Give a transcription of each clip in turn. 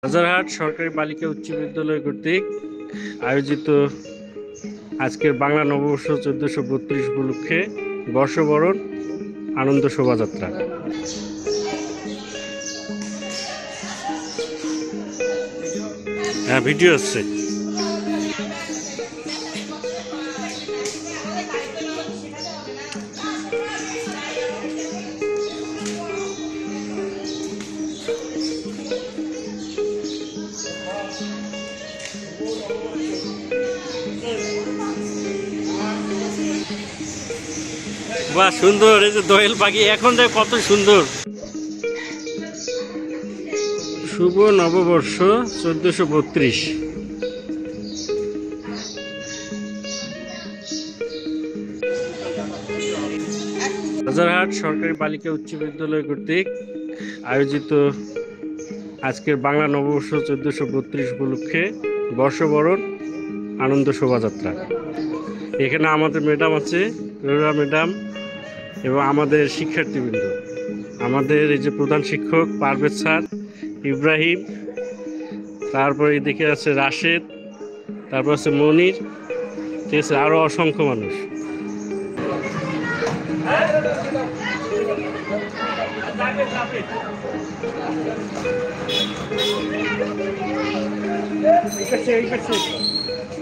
রাজারহাট সরকারি বালিকা উচ্চ বিদ্যালয় কর্তৃক আয়োজিত আজকের বাংলা নববর্ষ 1432 উপলক্ষে বর্ষবরণ আনন্দ শোভাযাত্রা। হ্যাঁ, ভিডিও আসছে। বাহ, সুন্দর! এই যে দোয়েল পাখি এখন দেখ কত সুন্দর। শুভ নববর্ষ 1432। রাজারহাট সরকারি বালিকা উচ্চ বিদ্যালয় কর্তৃক আয়োজিত আজকের বাংলা নববর্ষ 1432 উপলক্ষে বর্ষবরণ আনন্দ শোভাযাত্রা। এখানে আমাদের ম্যাডাম আছে, রোরা ম্যাডাম, এবং আমাদের শিক্ষার্থীবৃন্দ, আমাদের এই যে প্রধান শিক্ষক পারভেজ স্যার, ইব্রাহিম, তারপরে এদিকে আছে রাশেদ, তারপর আছে মনির, ঠিক আছে, আরও অসংখ্য মানুষ।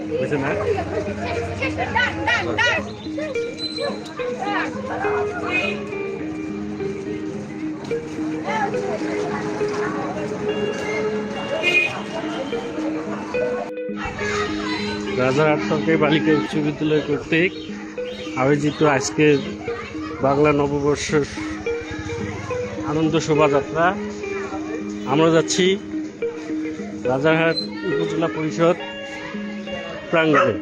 বুঝছে না? রাজারহাট সরকারি বালিকা উচ্চ বিদ্যালয় কর্তৃক আয়োজিত আজকের বাংলা নববর্ষের আনন্দ শোভাযাত্রা। আমরা যাচ্ছি রাজারহাট উপজেলা পরিষদ প্রাঙ্গণে।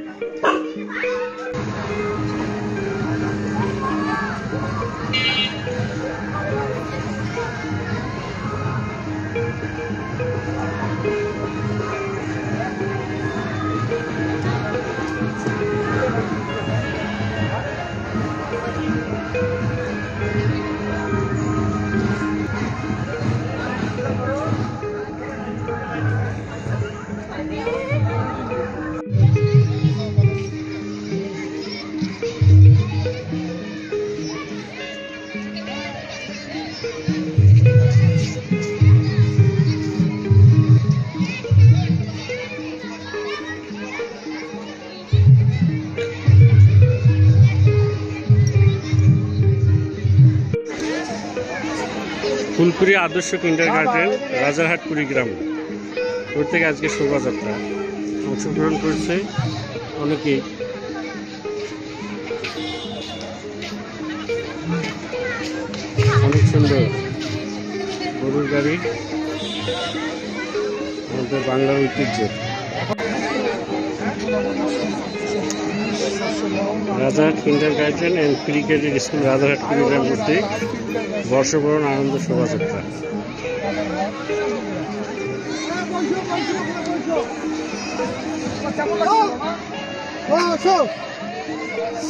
ফুলপুরি আদর্শ কিন্ডারগার্টেন রাজারহাট কুড়িগ্রাম ওর থেকে আজকে শোভাযাত্রা অংশগ্রহণ করছে অনেকেই। অনেক সুন্দর গরুর গাড়ি, আমাদের বাংলার ঐতিহ্য। Rajarhat kindergarten and pre KG school Rajarhat Kurigram কর্তৃক বর্ষবরণ আনন্দ শোভাযাত্রা।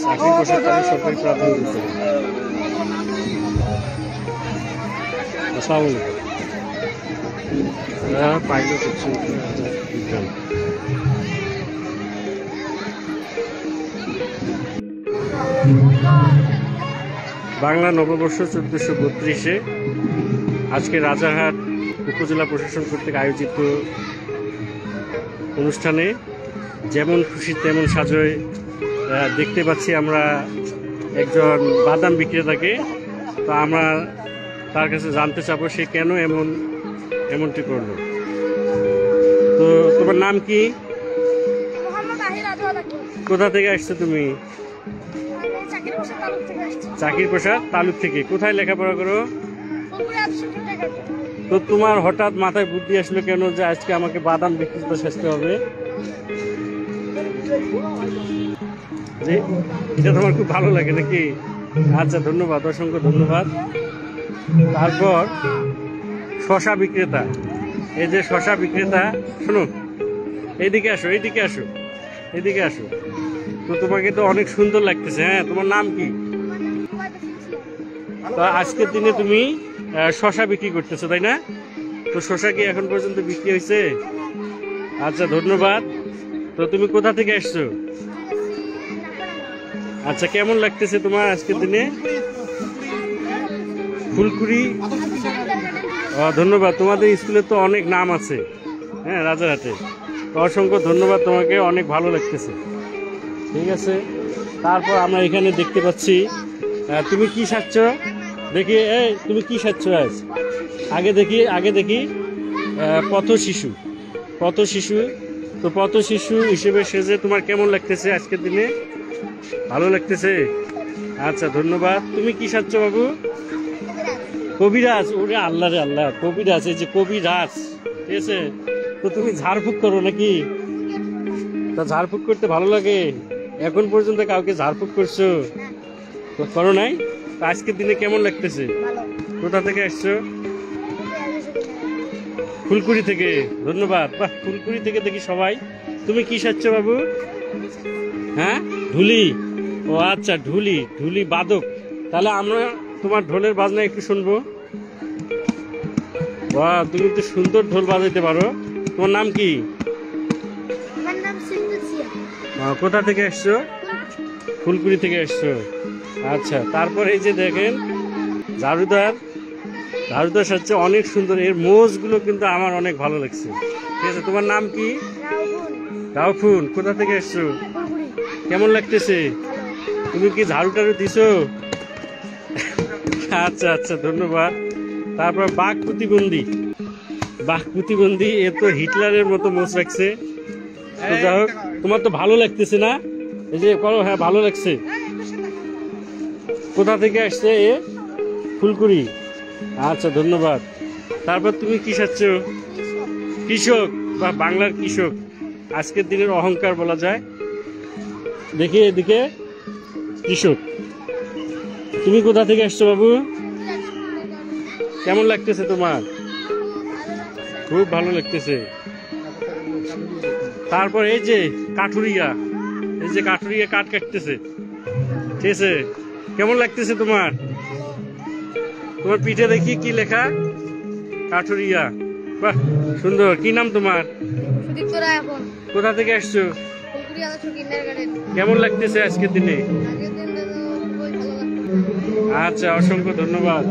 চাকরি প্রশিক্ষণ সরকারি প্রাথমিক বিদ্যালয়। আসসালামু আলাইকুম। পাইলট হচ্ছে বিজ্ঞান। বাংলা নববর্ষ 1432-এ আজকে রাজারহাট উপজেলা প্রশাসন কর্তৃক আয়োজিত অনুষ্ঠানে যেমন খুশি তেমন সাজয় দেখতে পাচ্ছি আমরা একজন বাদাম বিক্রেতাকে। তো আমরা তার কাছে জানতে চাবো সে কেন এমনটি করলো। তো তোমার নাম কি? কোথা থেকে আসছো তুমি? চাকির প্রসাদ তালুক থেকে। কোথায় লেখাপড়া করো? তো তোমার হঠাৎ মাথায় বুদ্ধি আসলো কেন যে আজকে আমাকে বাদাম বিক্রেতা সাজতে হবে? এটা তোমার খুব ভালো লাগে নাকি? আচ্ছা, ধন্যবাদ, অসংখ্য ধন্যবাদ। তারপর শশা বিক্রেতা, এই যে শশা বিক্রেতা, শোনো, এইদিকে আসো, এইদিকে আসো, এইদিকে আসো। তো তোমাকে তো অনেক সুন্দর লাগতেছে। হ্যাঁ, তোমার নাম কি? তো আজকের দিনে তুমি শশা বিক্রি করতেছো, তাই না? তো শসা কি এখন পর্যন্ত বিক্রি হয়েছে? আচ্ছা ধন্যবাদ। তো তুমি কোথা থেকে আসছো? আচ্ছা, কেমন লাগতেছে তোমার আজকের দিনে? ফুলকুড়ি। ধন্যবাদ। তোমাদের স্কুলে তো অনেক নাম আছে, হ্যাঁ, রাজারহাটে। তো অসংখ্য ধন্যবাদ তোমাকে, অনেক ভালো লাগতেছে। ঠিক আছে। তারপর আমরা এখানে দেখতে পাচ্ছি তুমি কি সাজছ দেখি। এই তুমি কি সাজছ আজ? আগে দেখি পথ শিশু। তো পথ শিশু হিসেবে সেজে তোমার কেমন লাগতেছে আজকের দিনে? ভালো লাগতেছে। আচ্ছা ধন্যবাদ। তুমি কি সাজছ বাবু? কবিরাজ। ওরে আল্লাহ রে আল্লাহ, কবিরাজ, এই যে কবিরাজ। ঠিক আছে। তো তুমি ঝাড়ফুঁক করো নাকি? তা ঝাড়ফুঁক করতে ভালো লাগে? এখন পর্যন্ত কাউকে ঝাড়ফুঁক করছো? তো করো নাই? তো আজকের দিনে কেমন লাগতেছে? কোথা থেকে আসছো? ফুলকুড়ি থেকে। ধন্যবাদ। বাহ, ফুলকুড়ি থেকে দেখি সবাই। তুমি কি সাজছ বাবু? হ্যাঁ, ঢুলি। ও আচ্ছা, ঢুলি বাদক। তাহলে আমরা তোমার ঢোলের বাজনা একটু শুনবো। বাহ, তুমি তো সুন্দর ঢোল বাজাইতে পারো। তোমার নাম কি? কোথা থেকে আসছো? ফুলকুড়ি থেকে আসছো। আচ্ছা, তারপর এই যে দেখেন ঝাড়ুদার সাজছে, অনেক সুন্দর। এর মোজগুলো কিন্তু আমার অনেক ভালো লাগছে। ঠিক আছে। তোমার নাম কি? রাউফুন। কোথা থেকে আসছো? কেমন লাগতেছে? তুমি কি ঝাড়ু টাড়ু দিছো? আচ্ছা আচ্ছা, ধন্যবাদ। তারপর বাঘ প্রতিবন্ধী, এ তো হিটলারের মতো মোচ রাখছে। তো যাই হোক, তোমার তো ভালো লাগতেছে না? এই যে করো। হ্যাঁ, ভালো লাগছে। কোথা থেকে আসছে এ? ফুলকুড়ি। আচ্ছা ধন্যবাদ। তারপর তুমি কি সাজছ? কৃষক বা বাংলার কৃষক, আজকের দিনের অহংকার বলা যায়। দেখি এদিকে, কৃষক। তুমি কোথা থেকে আসছো বাবু? কেমন লাগতেছে তোমার? খুব ভালো লাগতেছে। তারপর এই যে কাঠুরিয়া কাঠ কাটতেছে। ঠিক আছে। কেমন লাগতেছে তোমার? তোমার পিঠে দেখি কি লেখা? কাঠুরিয়া। বাহ, সুন্দর। কি নাম তোমার? কোথা থেকে আসছো? কেমন লাগতেছে আজকের দিনে? আচ্ছা, অসংখ্য ধন্যবাদ।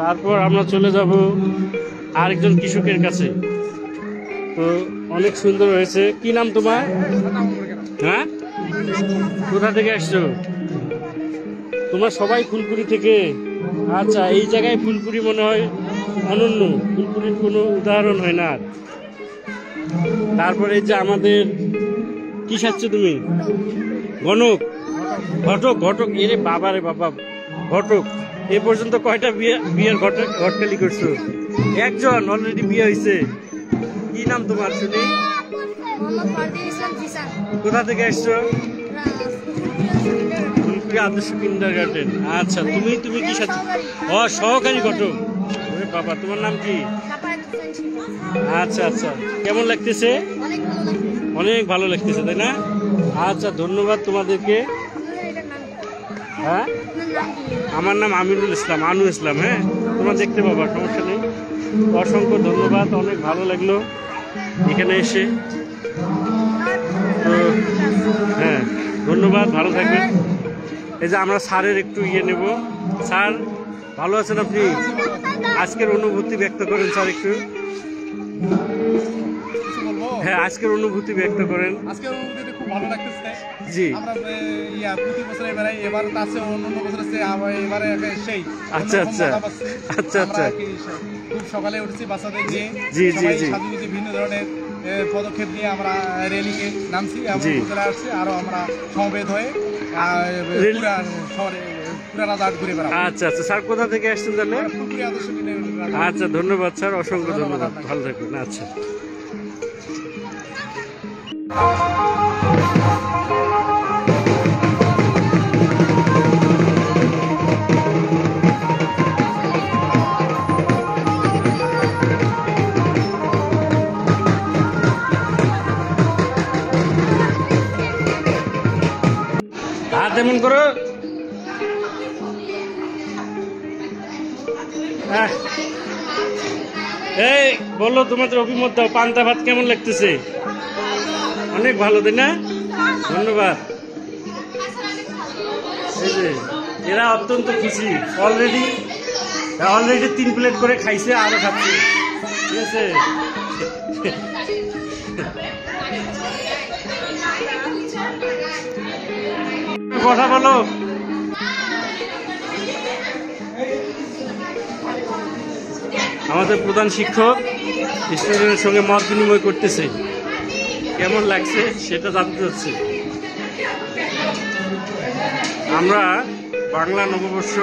তারপর আমরা চলে যাব আরেকজন কৃষকের কাছে। তো অনেক সুন্দর হয়েছে। কি নাম তোমার? হ্যাঁ, কোথা থেকে আসছো? তোমরা সবাই ফুলকুড়ি থেকে? আচ্ছা, এই জায়গায় ফুলকুড়ি মনে হয় অনন্য, ফুলকুড়ির কোনো উদাহরণ হয় না। তারপরে যে আমাদের কি সাজছো তুমি? ঘটক। এরে বাবা রে বাবা, ঘটক। এ পর্যন্ত কয়টা বিয়ের ঘটকালি করছো? একজন অলরেডি বিয়ে হয়েছে। কি নাম তোমার শুনি? কোথা থেকে আসছো? ফুলকুড়ি আদর্শ কিন্ডারগার্টেন। আচ্ছা, তুমি কি সাজছো? সহকারী ঘটক। ওরে বাবা, তোমার নাম কি? আচ্ছা আচ্ছা, কেমন লাগতেছে? অনেক ভালো লাগতেছে, তাই না? আচ্ছা, ধন্যবাদ তোমাদেরকে। হ্যাঁ, আমার নাম আমিনুল ইসলাম, আনু ইসলাম। হ্যাঁ, তোমরা দেখতে পাবা, সমস্যা নেই। অসংখ্য ধন্যবাদ, অনেক ভালো লাগলো এখানে এসে। তো হ্যাঁ, ধন্যবাদ, ভালো থাকবেন। এই যে আমরা স্যারের একটু নেব। স্যার, ভালো আছেন আপনি? আজকের অনুভূতি ব্যক্ত করেন স্যার একটু। হ্যাঁ, আজকের অনুভূতি ব্যক্ত করেন। আজকের অনুভূতিটা খুব ভালো লাগতেছে। জি, আমরা প্রতি বছর এবারে এবার তাছে অন্য বছর এবারে সেই। আচ্ছা আচ্ছা আচ্ছা আচ্ছা, খুব সকালে উঠেছি বাচ্চাদের নিয়ে। জি জি জি, বিভিন্ন ধরনের পদক্ষেপ নিয়ে আমরা রেলিংয়ে নামছি এবং চলে আসছি। আরো আমরা সমবেত হয়ে পুরা শহরে পুরা রাজারহাট ঘুরে বেড়াবো। আচ্ছা আচ্ছা, স্যার কোথা থেকে আসছেন তাহলে? আচ্ছা, ধন্যবাদ স্যার, অসংখ্য ধন্যবাদ, ভালো থাকবেন। আচ্ছা। হাত এমন করো। এই বলো তোমাদের অভিমত দাও, পান্তা ভাত কেমন লাগতেছে? অনেক ভালো, তাই না? ধন্যবাদ। এই যে এরা অত্যন্ত খুশি, অলরেডি 3 প্লেট করে খাইছে, আরো খাচ্ছে। ঠিক আছে, কথা বলো। আমাদের প্রধান শিক্ষক স্টুডেন্টের সঙ্গে মত বিনিময় করতেছে, কেমন লাগছে সেটা জানতে চাচ্ছি। আমরা বাংলা নববর্ষ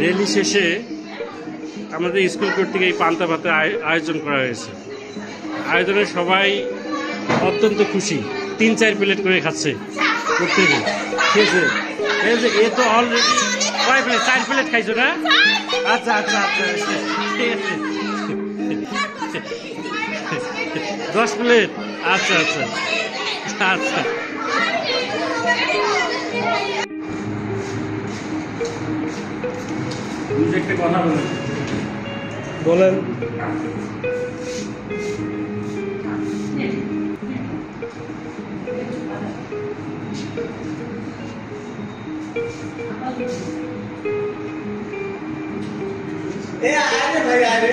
র্যালি শেষে আমাদের স্কুল কর্তৃক এই পান্তা ভাতের আয়োজন করা হয়েছে। আয়োজনে সবাই অত্যন্ত খুশি, 3-4 প্লেট করে খাচ্ছে প্রত্যেকে। ঠিক আছে, এই যে এ তো অলরেডি কয় প্লেট? 4 প্লেট খাইছো না? আচ্ছা আচ্ছা আচ্ছা, ঠিক আছে, 10 প্লেট। আচ্ছা আচ্ছা আচ্ছা। একটা কথা বলেন। ভাই আরে